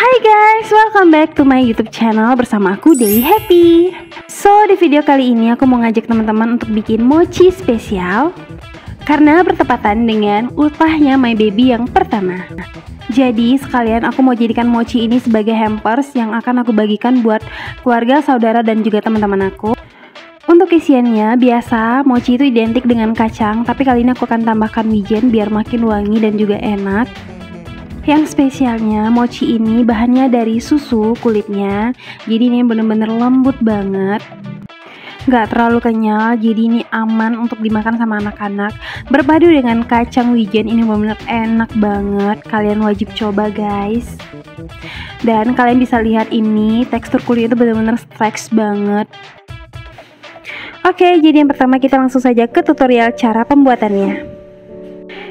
Hai guys, welcome back to my YouTube channel bersama aku Dewi Happy. So, di video kali ini aku mau ngajak teman-teman untuk bikin mochi spesial karena bertepatan dengan ultahnya my baby yang pertama. Jadi sekalian aku mau jadikan mochi ini sebagai hampers yang akan aku bagikan buat keluarga, saudara, dan juga teman-teman aku. Untuk isiannya, biasa mochi itu identik dengan kacang, tapi kali ini aku akan tambahkan wijen biar makin wangi dan juga enak. Yang spesialnya, mochi ini bahannya dari susu kulitnya, jadi ini bener-bener lembut banget, gak terlalu kenyal, jadi ini aman untuk dimakan sama anak-anak. Berpadu dengan kacang wijen, ini bener-bener enak banget, kalian wajib coba guys. Dan kalian bisa lihat ini, tekstur kulitnya itu bener-bener stretch banget. Oke, jadi yang pertama kita langsung saja ke tutorial cara pembuatannya.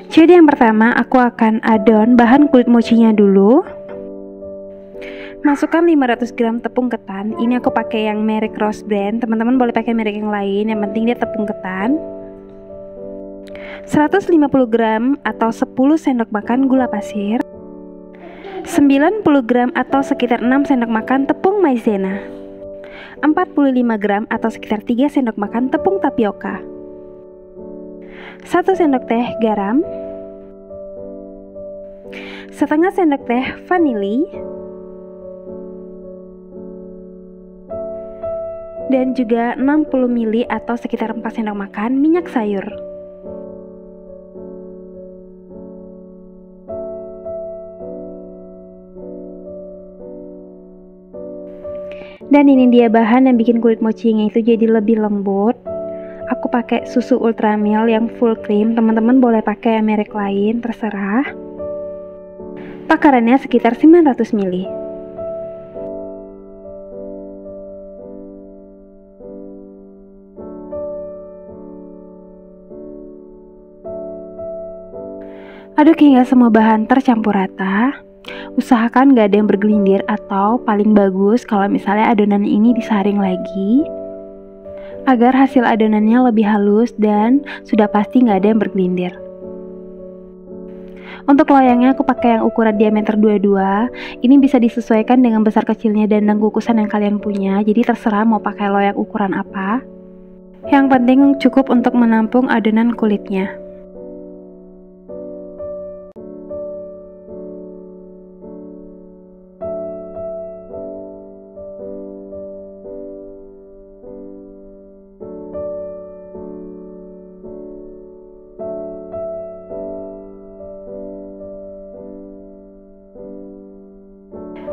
Jadi yang pertama aku akan adon bahan kulit mochinya dulu. Masukkan 500 gram tepung ketan. Ini aku pakai yang merek Rose Brand. Teman-teman boleh pakai merek yang lain, yang penting dia tepung ketan. 150 gram atau 10 sendok makan gula pasir. 90 gram atau sekitar 6 sendok makan tepung maizena. 45 gram atau sekitar 3 sendok makan tepung tapioka. 1 sendok teh garam, setengah sendok teh vanili, dan juga 60 ml atau sekitar 4 sendok makan minyak sayur. Dan ini dia bahan yang bikin kulit mochinya itu jadi lebih lembut. Aku pakai susu ultramilk yang full cream, teman-teman boleh pakai yang merek lain, terserah. Takarannya sekitar 900 ml. Aduk hingga semua bahan tercampur rata. Usahakan gak ada yang bergelindir, atau paling bagus kalau misalnya adonan ini disaring lagi agar hasil adonannya lebih halus dan sudah pasti nggak ada yang bergelindir. Untuk loyangnya aku pakai yang ukuran diameter 22. Ini bisa disesuaikan dengan besar kecilnya dan kukusan yang kalian punya, jadi terserah mau pakai loyang ukuran apa. Yang penting cukup untuk menampung adonan kulitnya.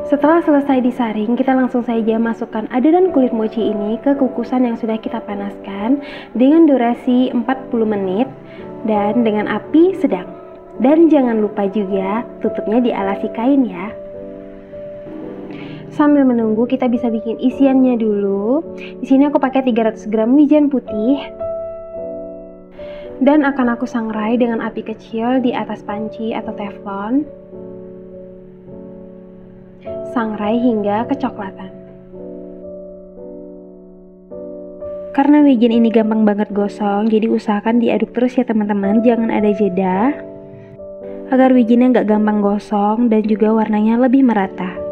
Setelah selesai disaring, kita langsung saja masukkan adonan kulit mochi ini ke kukusan yang sudah kita panaskan dengan durasi 40 menit dan dengan api sedang. Dan jangan lupa juga tutupnya dialasi kain ya. Sambil menunggu kita bisa bikin isiannya dulu. Di sini aku pakai 300 gram wijen putih. Dan akan aku sangrai dengan api kecil di atas panci atau teflon. Sangrai hingga kecoklatan. Karena wijen ini gampang banget gosong, jadi usahakan diaduk terus ya teman-teman, jangan ada jeda agar wijennya nggak gampang gosong dan juga warnanya lebih merata.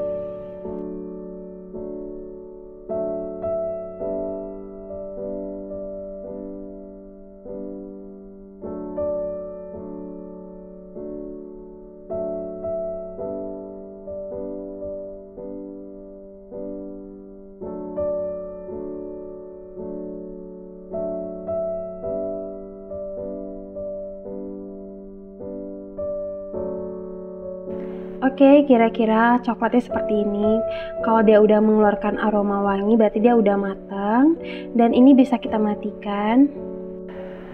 Oke, kira-kira coklatnya seperti ini. Kalau dia udah mengeluarkan aroma wangi, berarti dia udah matang. Dan ini bisa kita matikan.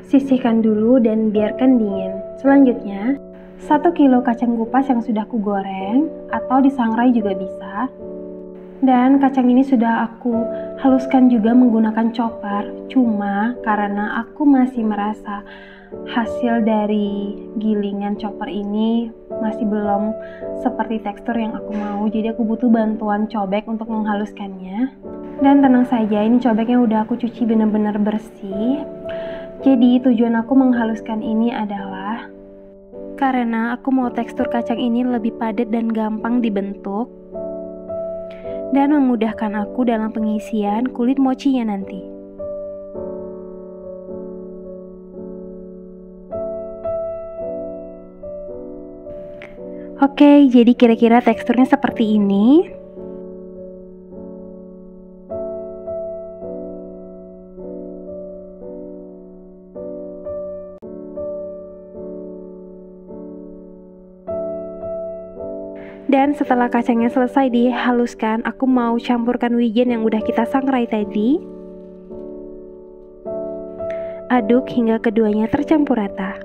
Sisihkan dulu dan biarkan dingin. Selanjutnya, 1 kilo kacang kupas yang sudah aku goreng atau disangrai juga bisa. Dan kacang ini sudah aku haluskan juga menggunakan chopper. Cuma karena aku masih merasa hasil dari gilingan chopper ini masih belum seperti tekstur yang aku mau, jadi aku butuh bantuan cobek untuk menghaluskannya. Dan tenang saja, ini cobeknya udah aku cuci benar-benar bersih. Jadi tujuan aku menghaluskan ini adalah karena aku mau tekstur kacang ini lebih padat dan gampang dibentuk. dan memudahkan aku dalam pengisian kulit mochinya nanti. Oke, jadi kira-kira teksturnya seperti ini. Dan setelah kacangnya selesai dihaluskan, aku mau campurkan wijen yang udah kita sangrai tadi. Aduk hingga keduanya tercampur rata.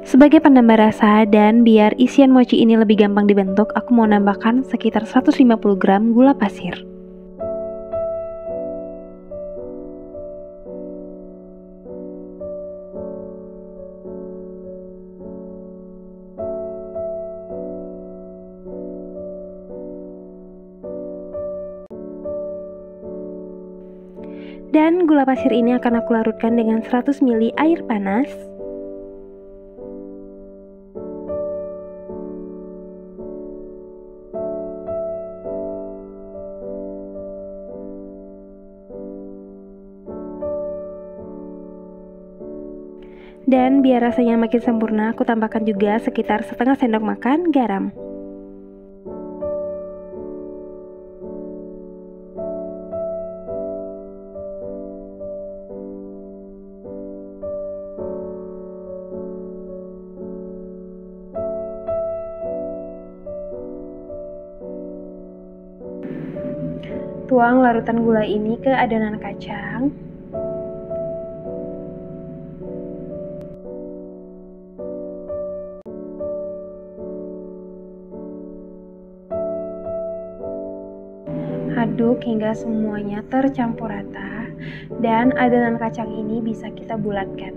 Sebagai penambah rasa dan biar isian mochi ini lebih gampang dibentuk, aku mau nambahkan sekitar 150 gram gula pasir. Dan gula pasir ini akan aku larutkan dengan 100 ml air panas. Dan biar rasanya makin sempurna, aku tambahkan juga sekitar setengah sendok makan garam. Tuang larutan gula ini ke adonan kacang. Aduk hingga semuanya tercampur rata, dan adonan kacang ini bisa kita bulatkan.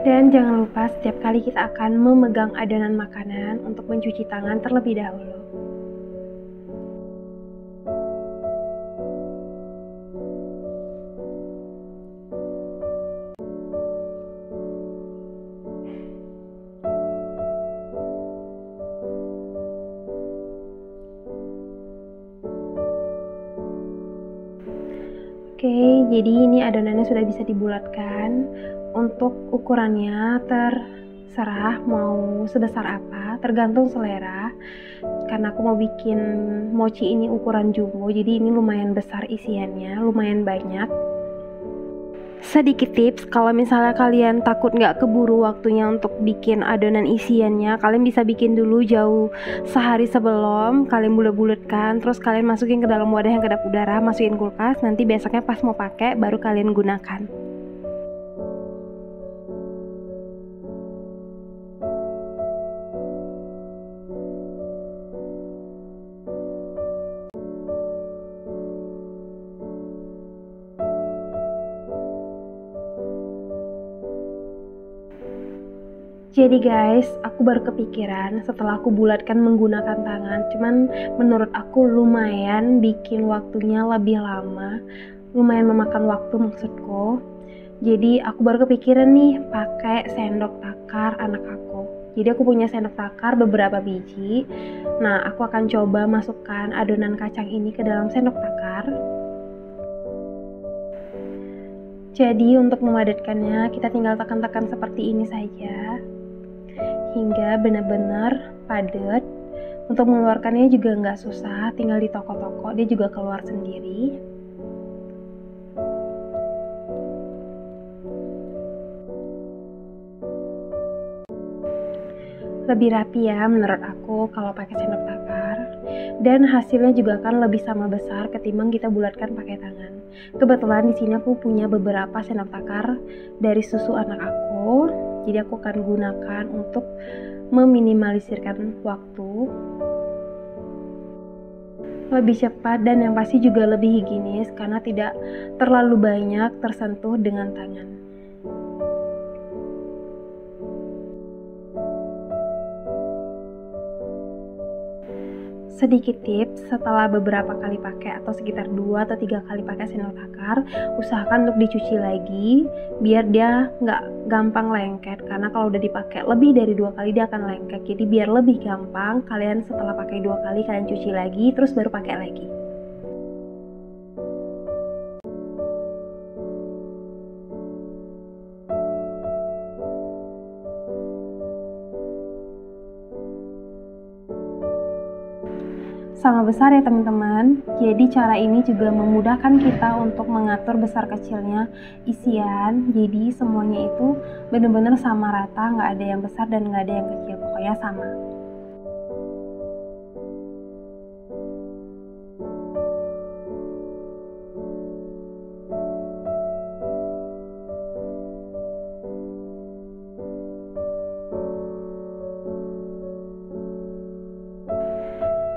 Dan jangan lupa setiap kali kita akan memegang adonan makanan untuk mencuci tangan terlebih dahulu. Oke, jadi ini adonannya sudah bisa dibulatkan. Untuk ukurannya terserah mau sebesar apa, tergantung selera. Karena aku mau bikin mochi ini ukuran jumbo, jadi ini lumayan besar isiannya, lumayan banyak. Sedikit tips, kalau misalnya kalian takut nggak keburu waktunya untuk bikin adonan isiannya, kalian bisa bikin dulu jauh sehari sebelum, kalian bulet-buletkan, terus kalian masukin ke dalam wadah yang kedap udara, masukin kulkas, nanti besoknya pas mau pakai baru kalian gunakan. Jadi guys, aku baru kepikiran setelah aku bulatkan menggunakan tangan, cuman menurut aku lumayan bikin waktunya lebih lama, lumayan memakan waktu maksudku. Jadi aku baru kepikiran nih pakai sendok takar anak aku. Jadi aku punya sendok takar beberapa biji. Nah, aku akan coba masukkan adonan kacang ini ke dalam sendok takar. Jadi untuk memadatkannya, kita tinggal tekan-tekan seperti ini saja hingga benar-benar padat. Untuk mengeluarkannya juga nggak susah, tinggal di toko-toko dia juga keluar sendiri. Lebih rapi ya menurut aku kalau pakai sendok takar. dan hasilnya juga akan lebih sama besar ketimbang kita bulatkan pakai tangan. Kebetulan di sini aku punya beberapa sendok takar dari susu anak aku, jadi aku akan gunakan untuk meminimalisirkan waktu, lebih cepat, dan yang pasti juga lebih higienis karena tidak terlalu banyak tersentuh dengan tangan. Sedikit tips, setelah beberapa kali pakai atau sekitar 2 atau 3 kali pakai sendok takar, usahakan untuk dicuci lagi biar dia nggak gampang lengket, karena kalau udah dipakai lebih dari 2 kali dia akan lengket. Jadi biar lebih gampang, kalian setelah pakai 2 kali kalian cuci lagi terus baru pakai lagi. Sama besar ya teman-teman. Jadi cara ini juga memudahkan kita untuk mengatur besar kecilnya isian. Jadi semuanya itu benar-benar sama rata, nggak ada yang besar dan nggak ada yang kecil, pokoknya sama.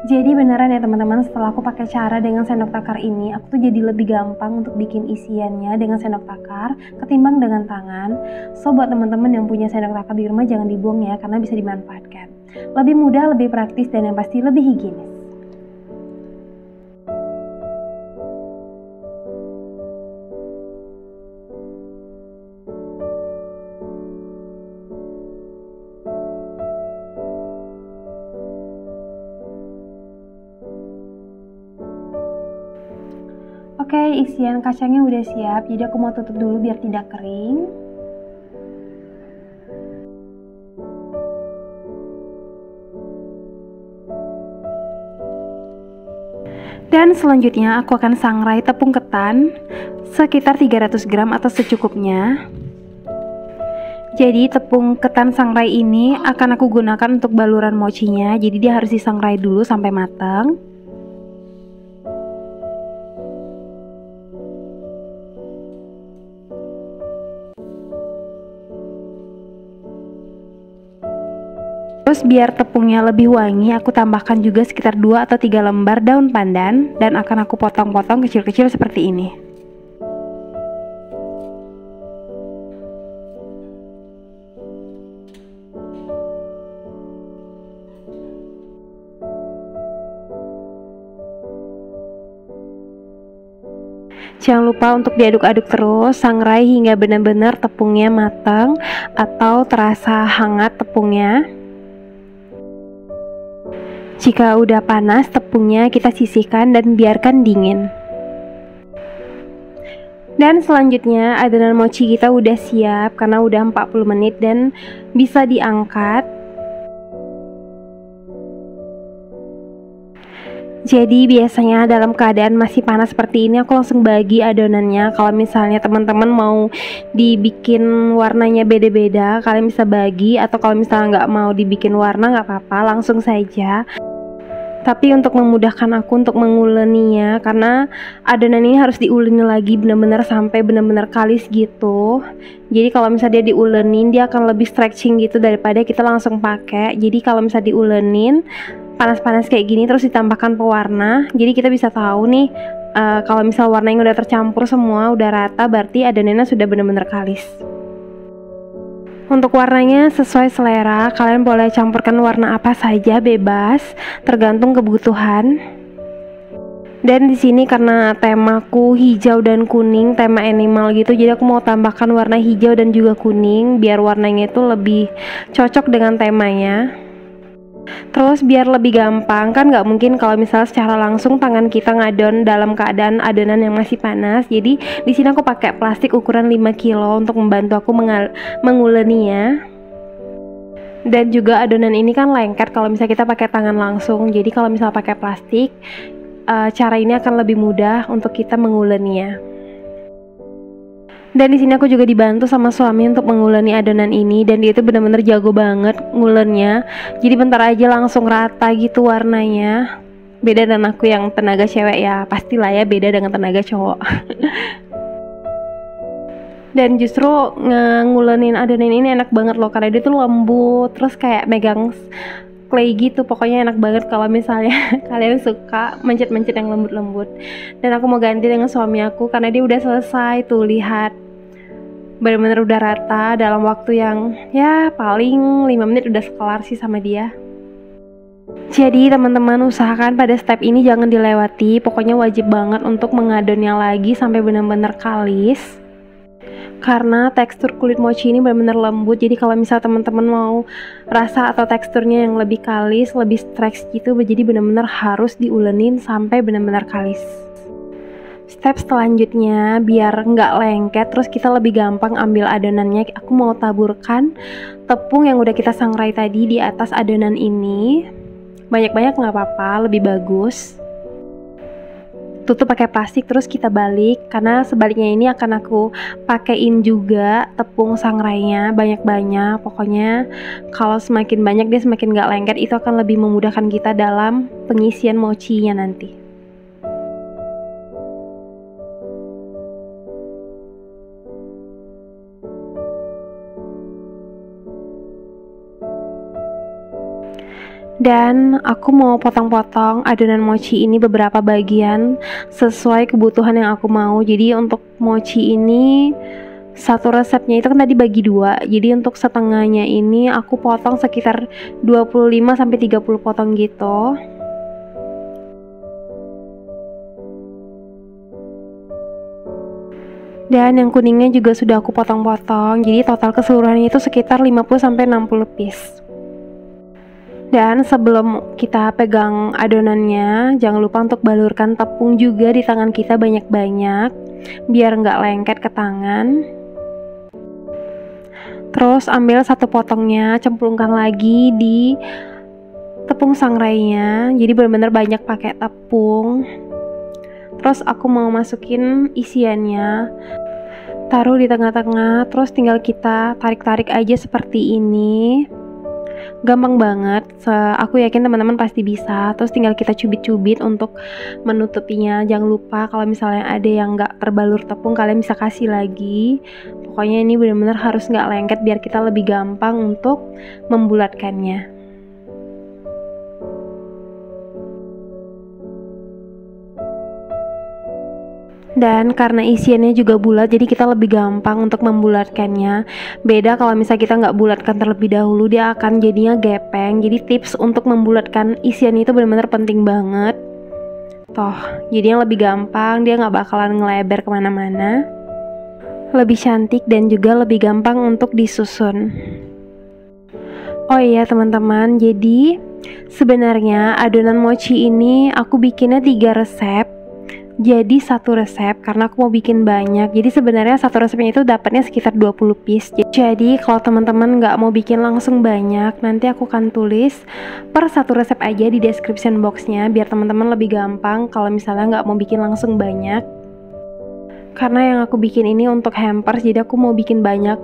Jadi beneran ya teman-teman, setelah aku pakai cara dengan sendok takar ini, aku tuh jadi lebih gampang untuk bikin isiannya dengan sendok takar ketimbang dengan tangan. So buat teman-teman yang punya sendok takar di rumah jangan dibuang ya, karena bisa dimanfaatkan. Lebih mudah, lebih praktis, dan yang pasti lebih higienis. Oke, isian kacangnya udah siap, jadi aku mau tutup dulu biar tidak kering. Dan selanjutnya aku akan sangrai tepung ketan sekitar 300 gram atau secukupnya. Jadi tepung ketan sangrai ini akan aku gunakan untuk baluran mochinya, jadi dia harus disangrai dulu sampai matang. Terus biar tepungnya lebih wangi, aku tambahkan juga sekitar 2 atau 3 lembar daun pandan dan akan aku potong-potong kecil-kecil seperti ini. Jangan lupa untuk diaduk-aduk terus, sangrai hingga benar-benar tepungnya matang atau terasa hangat tepungnya. Jika udah panas tepungnya, kita sisihkan dan biarkan dingin. Dan selanjutnya adonan mochi kita udah siap karena udah 40 menit dan bisa diangkat. Jadi biasanya dalam keadaan masih panas seperti ini aku langsung bagi adonannya. Kalau misalnya teman-teman mau dibikin warnanya beda-beda, kalian bisa bagi, atau kalau misalnya nggak mau dibikin warna nggak apa-apa, langsung saja. Tapi untuk memudahkan aku untuk menguleninya, karena adonan ini harus diuleni lagi benar-benar sampai benar-benar kalis gitu. Jadi kalau misalnya dia diulenin, dia akan lebih stretching gitu daripada kita langsung pakai. Jadi kalau misalnya diulenin panas-panas kayak gini terus ditambahkan pewarna, jadi kita bisa tahu nih kalau misal warnanya udah tercampur semua, udah rata, berarti adonannya sudah benar-benar kalis. Untuk warnanya sesuai selera, kalian boleh campurkan warna apa saja, bebas, tergantung kebutuhan. Dan di sini karena temaku hijau dan kuning, tema animal gitu, jadi aku mau tambahkan warna hijau dan juga kuning biar warnanya itu lebih cocok dengan temanya. Terus biar lebih gampang, kan nggak mungkin kalau misalnya secara langsung tangan kita ngadon dalam keadaan adonan yang masih panas. Jadi di sini aku pakai plastik ukuran 5 kilo untuk membantu aku menguleninya. Dan juga adonan ini kan lengket kalau misalnya kita pakai tangan langsung. Jadi kalau misalnya pakai plastik, cara ini akan lebih mudah untuk kita menguleninya. Dan di sini aku juga dibantu sama suami untuk menguleni adonan ini, dan dia itu bener-bener jago banget ngulennya. Jadi bentar aja langsung rata gitu warnanya. Beda dengan aku yang tenaga cewek ya, pastilah ya beda dengan tenaga cowok. Dan justru ngulenin adonan ini enak banget loh, karena dia tuh lembut, terus kayak megang clay gitu. Pokoknya enak banget kalau misalnya kalian suka mencet-mencet yang lembut-lembut. Dan aku mau ganti dengan suami aku karena dia udah selesai tuh, lihat bener-bener udah rata dalam waktu yang ya paling 5 menit udah kelar sih sama dia. Jadi teman-teman usahakan pada step ini jangan dilewati. Pokoknya wajib banget untuk mengadonnya lagi sampai benar-benar kalis, karena tekstur kulit mochi ini benar-benar lembut. Jadi kalau misal teman-teman mau rasa atau teksturnya yang lebih kalis, lebih stretch gitu, jadi benar-benar harus diulenin sampai benar-benar kalis. Step selanjutnya, biar nggak lengket terus kita lebih gampang ambil adonannya, aku mau taburkan tepung yang udah kita sangrai tadi di atas adonan ini. Banyak-banyak nggak apa-apa, lebih bagus. Tutup pakai plastik terus kita balik, karena sebaliknya ini akan aku pakein juga tepung sangrainya banyak-banyak. Pokoknya kalau semakin banyak dia semakin nggak lengket, itu akan lebih memudahkan kita dalam pengisian mochinya nanti. Dan aku mau potong-potong adonan mochi ini beberapa bagian sesuai kebutuhan yang aku mau. Jadi untuk mochi ini satu resepnya itu kan tadi bagi dua. Jadi untuk setengahnya ini aku potong sekitar 25-30 potong gitu. Dan yang kuningnya juga sudah aku potong-potong. Jadi total keseluruhannya itu sekitar 50-60 piece. Dan sebelum kita pegang adonannya, jangan lupa untuk balurkan tepung juga di tangan kita banyak-banyak, biar nggak lengket ke tangan. Terus ambil satu potongnya, cemplungkan lagi di tepung sangrainya. Jadi benar-benar banyak pakai tepung. Terus aku mau masukin isiannya, taruh di tengah-tengah, terus tinggal kita tarik-tarik aja seperti ini. Gampang banget, aku yakin teman-teman pasti bisa. Terus tinggal kita cubit-cubit untuk menutupinya. Jangan lupa kalau misalnya ada yang nggak terbalur tepung, kalian bisa kasih lagi. Pokoknya ini benar-benar harus nggak lengket biar kita lebih gampang untuk membulatkannya. Dan karena isiannya juga bulat, jadi kita lebih gampang untuk membulatkannya. Beda kalau misalnya kita nggak bulatkan terlebih dahulu, dia akan jadinya gepeng. Jadi tips untuk membulatkan isian itu benar-benar penting banget. Toh, jadinya lebih gampang, dia nggak bakalan ngelebar kemana-mana. Lebih cantik dan juga lebih gampang untuk disusun. Oh iya teman-teman, jadi sebenarnya adonan mochi ini aku bikinnya 3 resep. Jadi satu resep karena aku mau bikin banyak. Jadi sebenarnya satu resepnya itu dapatnya sekitar 20 piece. Jadi kalau teman-teman nggak mau bikin langsung banyak, nanti aku akan tulis per satu resep aja di description boxnya, biar teman-teman lebih gampang kalau misalnya nggak mau bikin langsung banyak. Karena yang aku bikin ini untuk hampers, jadi aku mau bikin banyak.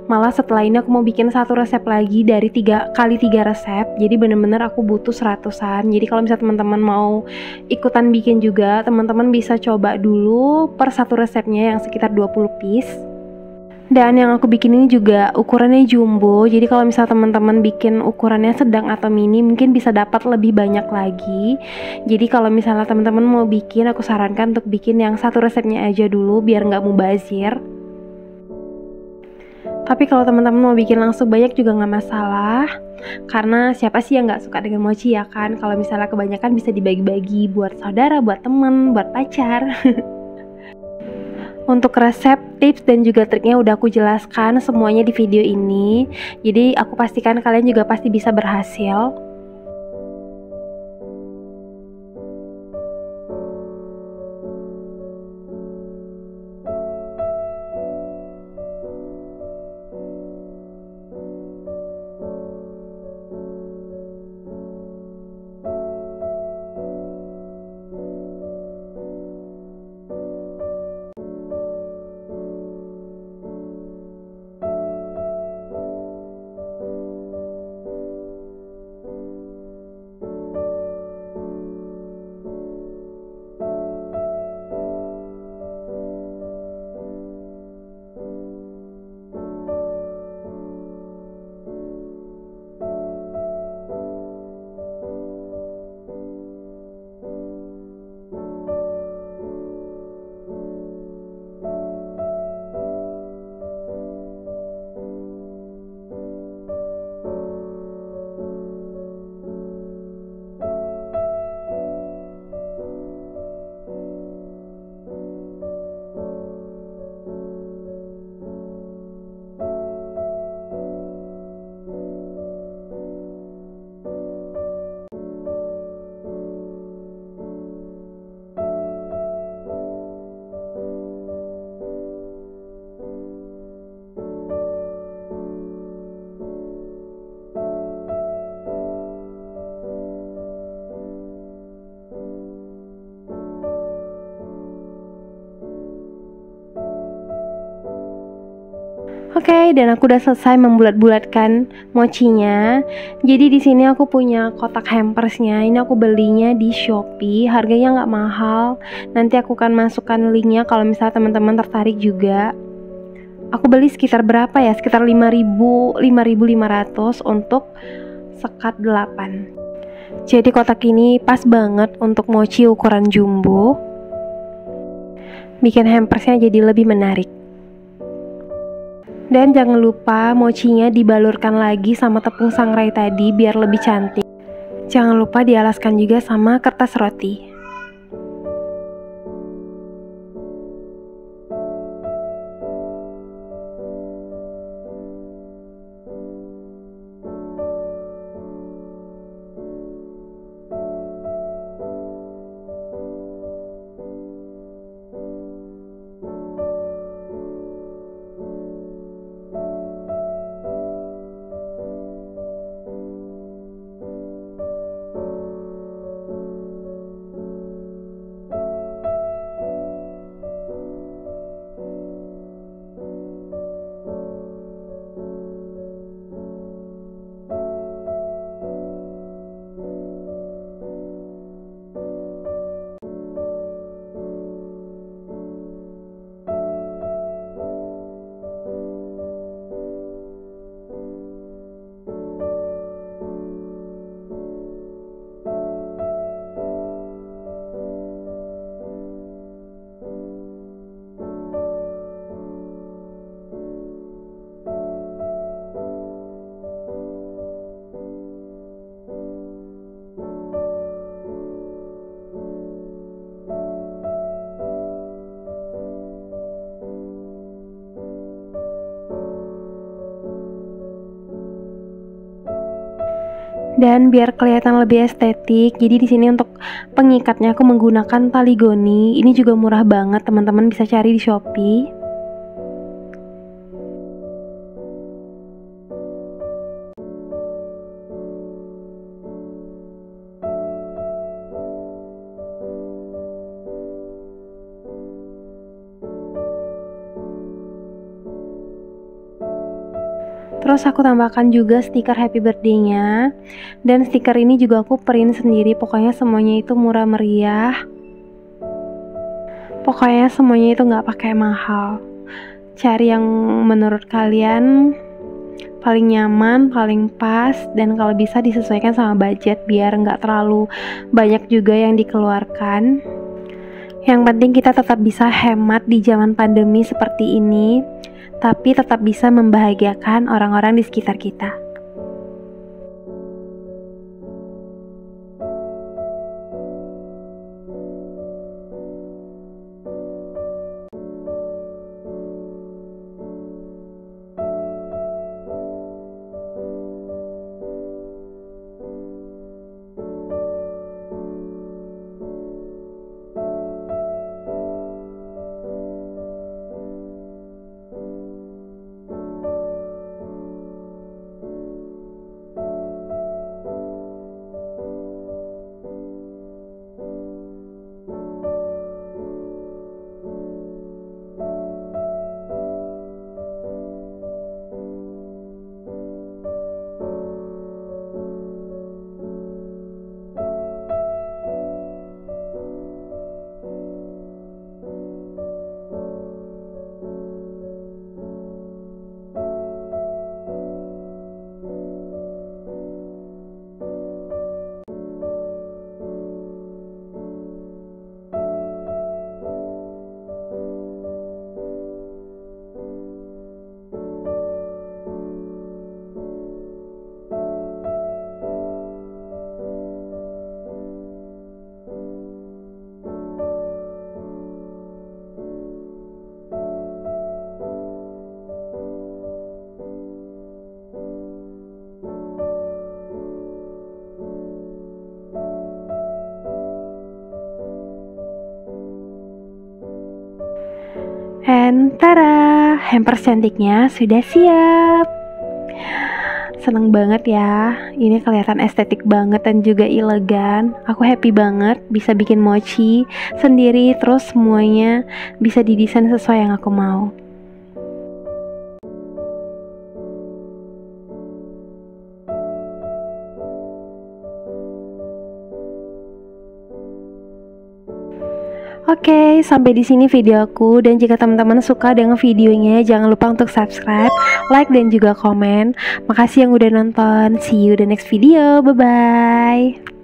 Malah setelah ini aku mau bikin satu resep lagi dari 3 kali 3 resep. Jadi bener-bener aku butuh 100-an. Jadi kalau misalnya teman-teman mau ikutan bikin juga, teman-teman bisa coba dulu per satu resepnya yang sekitar 20 piece. Dan yang aku bikin ini juga ukurannya jumbo. Jadi kalau misalnya teman-teman bikin ukurannya sedang atau mini, mungkin bisa dapat lebih banyak lagi. Jadi kalau misalnya teman-teman mau bikin, aku sarankan untuk bikin yang satu resepnya aja dulu biar nggak mubazir. Tapi kalau teman-teman mau bikin langsung banyak juga nggak masalah. Karena siapa sih yang nggak suka dengan mochi ya kan? Kalau misalnya kebanyakan bisa dibagi-bagi buat saudara, buat temen, buat pacar. Untuk resep, tips, dan juga triknya udah aku jelaskan semuanya di video ini. Jadi aku pastikan kalian juga pasti bisa berhasil. Oke, dan aku udah selesai membulat-bulatkan mochinya. Jadi di sini aku punya kotak hampersnya. Ini aku belinya di Shopee, harganya nggak mahal. Nanti aku akan masukkan linknya kalau misalnya teman-teman tertarik juga. Aku beli sekitar berapa ya? Sekitar 5.500 untuk sekat 8. Jadi kotak ini pas banget untuk mochi ukuran jumbo. Bikin hampersnya jadi lebih menarik. Dan jangan lupa mochinya dibalurkan lagi sama tepung sangrai tadi biar lebih cantik. Jangan lupa dialaskan juga sama kertas roti. Dan biar kelihatan lebih estetik, jadi di sini untuk pengikatnya aku menggunakan tali goni. Ini juga murah banget, teman-teman bisa cari di Shopee. Terus aku tambahkan juga stiker happy birthday-nya. Dan stiker ini juga aku print sendiri. Pokoknya semuanya itu murah meriah. Pokoknya semuanya itu gak pakai mahal. Cari yang menurut kalian paling nyaman, paling pas, dan kalau bisa disesuaikan sama budget biar gak terlalu banyak juga yang dikeluarkan. Yang penting kita tetap bisa hemat di zaman pandemi seperti ini, tapi tetap bisa membahagiakan orang-orang di sekitar kita. And tara, hampers cantiknya sudah siap. Seneng banget ya, ini kelihatan estetik banget dan juga elegan. Aku happy banget bisa bikin mochi sendiri, terus semuanya bisa didesain sesuai yang aku mau. Oke, sampai di sini video aku, dan jika teman-teman suka dengan videonya, jangan lupa untuk subscribe, like, dan juga komen. Makasih yang udah nonton. See you the next video. Bye bye.